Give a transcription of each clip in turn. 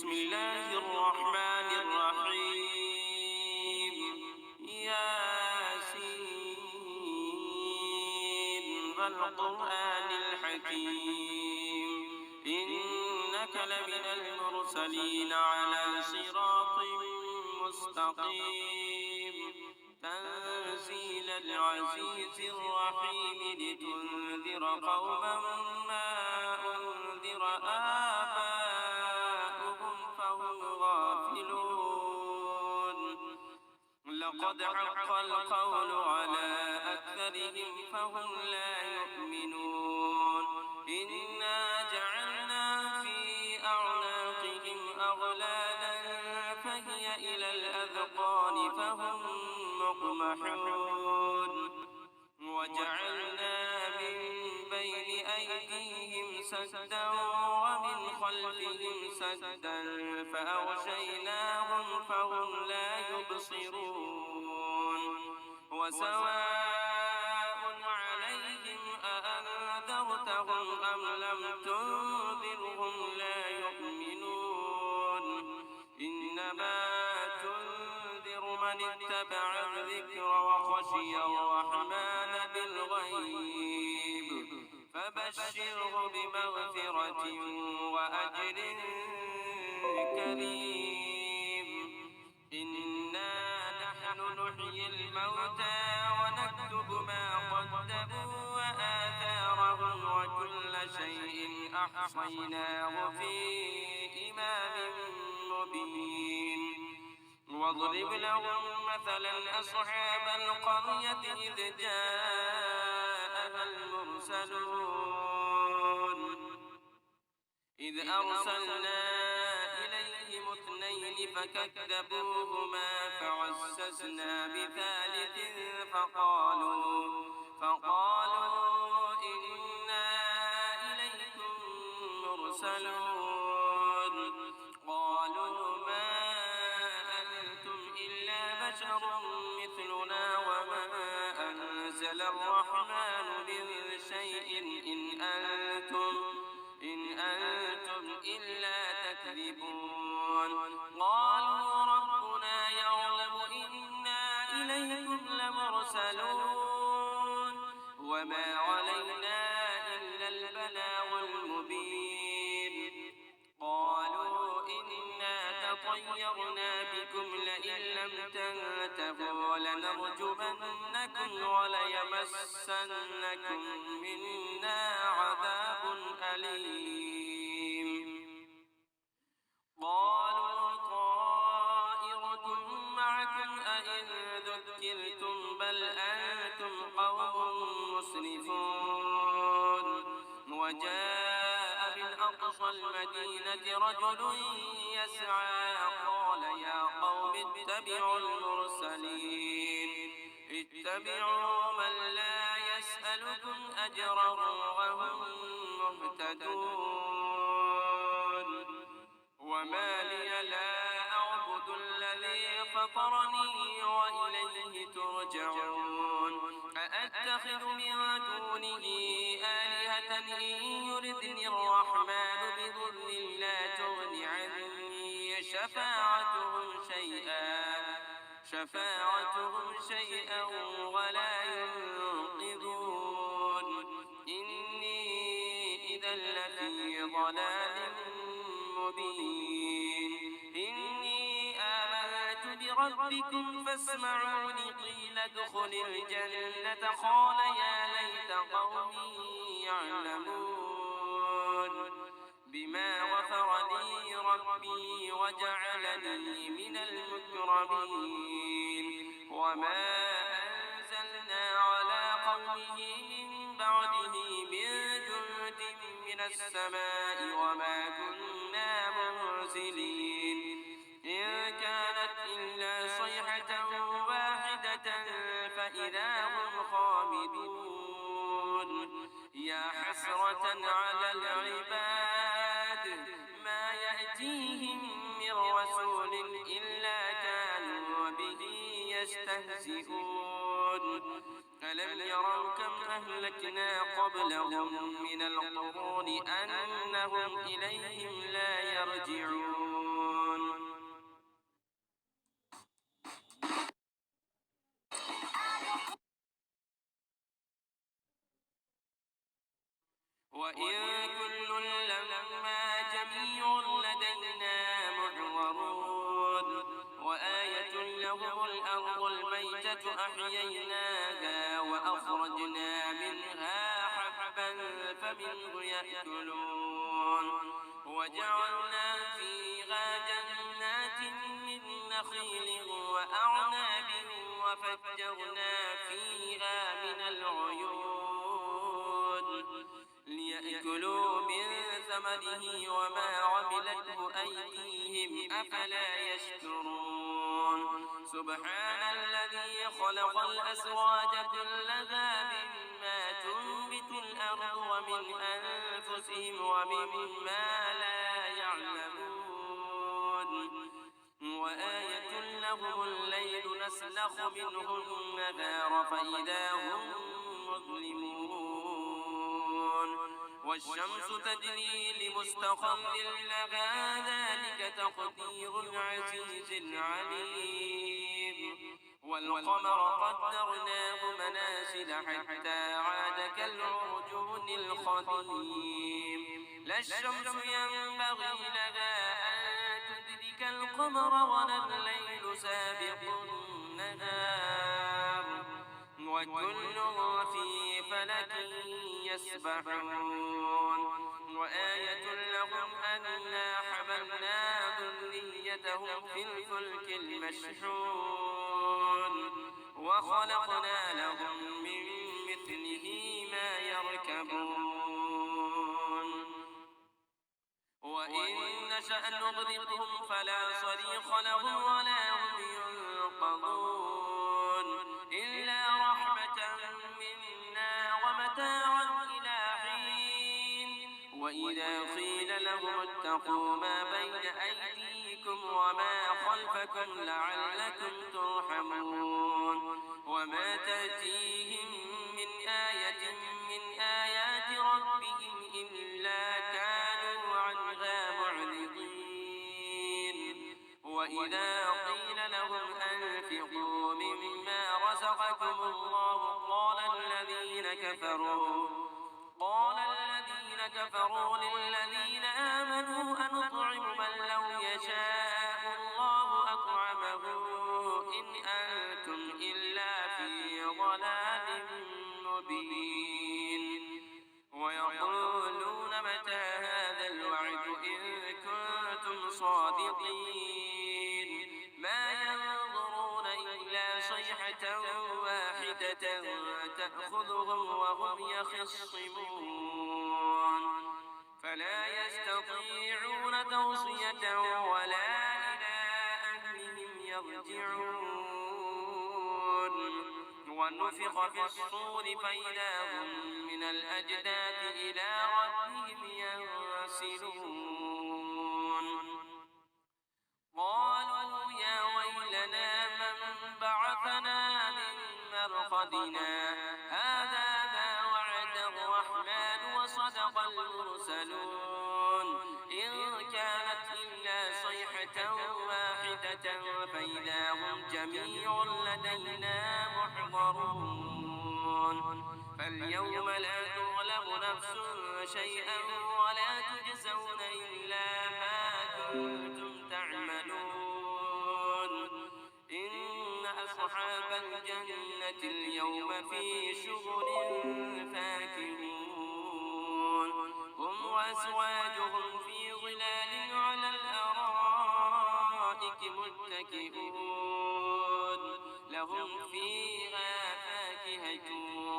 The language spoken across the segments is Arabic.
بسم الله الرحمن الرحيم. ياسين والقرآن الحكيم إنك لمن المرسلين على صراط مستقيم تنزيل العزيز الرحيم لتنذر قوما ما أنذر آباؤهم فهم غافلون لقد حق القول على أكثرهم فهم لا يؤمنون إنا جعلنا في أعناقهم أغلالا فهي إلى الأذقان فهم مقمحون وجعلنا من بين أيديهم سدا ومن خلفهم سدا فأغشيناهم فهم لا يبصرون وسواء عليهم أأنذرتهم أم لم تنذرهم لا يؤمنون إنما تنذر من اتبع الذكر وخشي الرحمن بالغيب فبشره بمغفرة وأجر كريم إنا نحن نحيي الموتى ونكتب ما قدموا وآثارهم وكل شيء أحصيناه في إمام مبين واضرب لهم مثلا أصحاب القرية إذ جاءها المرسلون إذ أرسلنا إليهم اثنين فكذبوهما فعززنا بثالث فقالوا إنا إليكم مرسلون قالوا ما أنتم إلا بشر مثلنا وما أنزل الرحمن من شيء إن أنتم إلا تكذبون قالوا ربنا يعلم إنا إليكم لمرسلون وما علينا إلا البلاغ المبين قالوا إنا تطيرنا بكم لئن لم تنتهوا لنرجمنكم وليمسنكم منا عذاب أليم قالوا طائركم معكم أئن ذكرتم بل أنتم قوم مسرفون وجاء من أقصى المدينة رجل يسعى قال يا قوم اتبعوا اتبعوا من لا يسألكم أجرا وهم مهتدون وما لي لا أعبد الذي فطرني وإليه ترجعون أأتخذ من دونه آلهة إن يردني الرحمن بضر لا تغن عني شفاعتهم شيئا ولا ينقذون إني إذا لفي ضلال مبين إني آمنت بربكم فاسمعوني قيل ادخل الجنة قال يا ليت قومي يعلمون بما غفر لي ربي وجعلني من المكرمين وما أنزلنا على قومه من بعده من جند من السماء وما كنا منزلين إن كانت إلا صيحة واحدة فإذا هم خامدون يا حسرة على العباد ما يأتيهم من رسول إلا كانوا به يستهزئون ألم يروا كم أهلكنا قبلهم من القرون أنهم إليهم لا يرجعون وإن كل لما جميع لدينا محضرون وآية لهم الأرض الميتة أحييناها وأخرجنا منها حبا فمنه يأكلون وجعلنا فيها جنات من نخيل وأعناب وفجرنا فيها من العيون ليأكلوا من ثمره وما عملته أيديهم أفلا يشكرون سبحان الذي خلق الأزواج كلها مما تنبت الأرض ومن أنفسهم ومما لا يعلمون وآية لهم الليل نسلخ منه النهار فإذا هم مظلمون والشمس تجري لمستقر لها ذلك تقدير العزيز العليم والقمر قدرناه منازل حتى عاد كالعرجون القديم لا الشمس ينبغي لها أن تدرك القمر ولا الليل سابق النهار وكل في فلك يسبحون وآية لهم أنا حملنا ذريتهم في الفلك المشحون وخلقنا لهم من مثله ما يركبون وإن نشأ نغرقهم فلا صريخ لهم ولا هم ينقذون إلا رحمة منا ومتاعا إلى حين وإذا قيل لهم اتقوا ما بين أيديكم وما خلفكم لعلكم ترحمون وما تأتيهم من آية من آيات ربهم إلا كانوا عنها معرضين وإذا قيل لهم أنفقوا مما رزقكم الله قال الذين كفروا للذين آمنوا أنطعم من لو يشاء الله أطعمه إن أنتم إلا في ضلال مبين ويقولون متى هذا الوعد إن كنتم صادقين ما ينظرون إلا صيحة واحدة تأخذهم وهم يخصمون فلا يستطيعون توصية ولا إلى أهلهم يرجعون ونفخ في الصور فإذا هم من الأجداث إلى ربهم ينسلون قالوا يا ويلنا من بعثنا من مرقدنا هذا ما وعد الرحمن وصدق المرسلون إن كانت إلا صيحة واحدة فإذا هم جميع لدينا محضرون فاليوم لا تظلم نفس شيئا ولا تجزون إلا ما كنتم تعملون إن أصحاب الجنة اليوم في شغل فاكهون هم وأزواجهم في ظلال على الأرائك متكئون لهم فيها فاكهة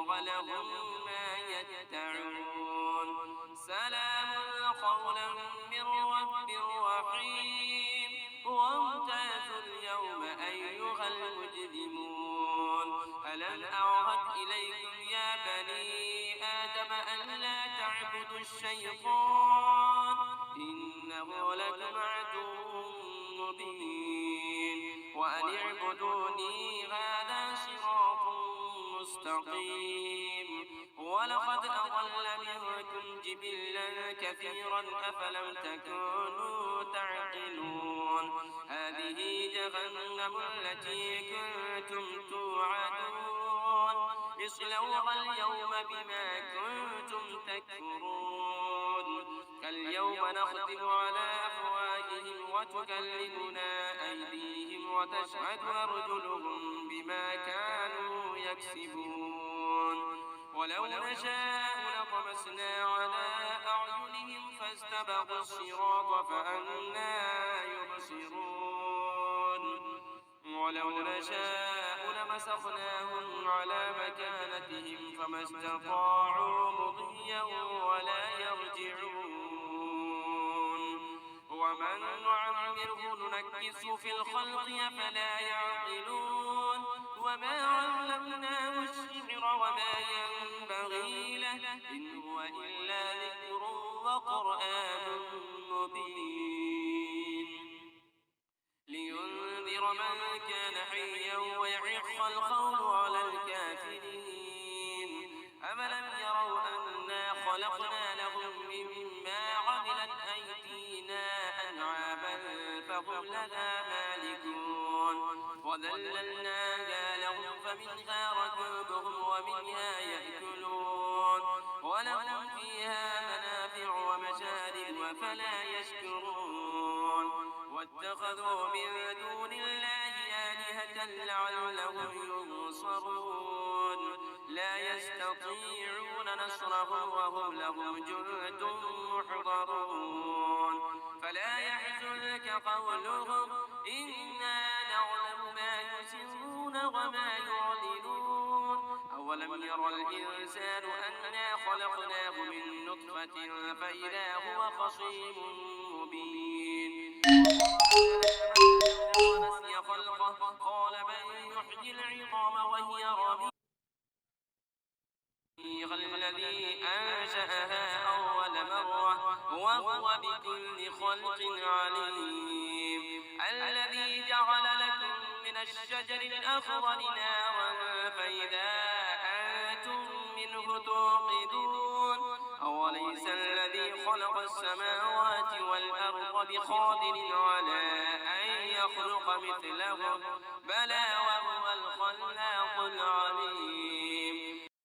ولهم ما يدعون سلام قولا من رب رحيم وامتازوا اليوم أيها المجرمون ألم أعهد إليكم يا بني آدم أن لا تعبدوا الشيطان إنه لكم عدو مبين وأن اعبدوني هذا صراط مستقيم ولقد أضل منكم جبلا كثيرا أفلم تكونوا تعقلون هذه جهنم التي كنتم توعدون اصلوها اليوم بما كنتم تكفرون فاليوم نختم على أفواههم وتكلمنا أيديهم وتشهد أرجلهم بما كانوا يكسبون ولو نشاء لطمسنا على أعينهم فاستبقوا الصراط فأنى يبصرون ولو نشاء لمسخناهم على مكانتهم فما استطاعوا مضيا ولا يرجعون ومن نعمره ننكسه في الخلق أفلا يعقلون وما علمناه الشعر وما ينبغي له إن هو إلا ذكر وقرآن مبين لينذر من كان حيا ويحق القول على الكافرين أفلم يروا أنا خلقنا لهم مما عملت أيدينا أنعاما فهم لها مالكون وذللناها لهم فمنها ركوبهم ومنها يأكلون ولهم فيها منافع ومشارب أفلا يشكرون واتخذوا من دون الله آلهة لعلهم ينصرون لا يستطيعون نصرهم وهم لهم جند محضرون فلا يحزنك قولهم إنا نعلم ما يسرون وما يعلنون أولم ير الإنسان أنا خلقناه من نطفة فإذا هو خصيم مبين ونسي خلقه قال من يحيي العظام وهي رميم الذي أنشأها أول مرة وهو بكل خلق عليم الذي جعل لكم من الشجر الأخضر نارا فإذا أنتم منه توقدون أوليس الذي خلق السماوات والأرض بقادر على أن يخلق مثلهم بلى وهو الخلاق العليم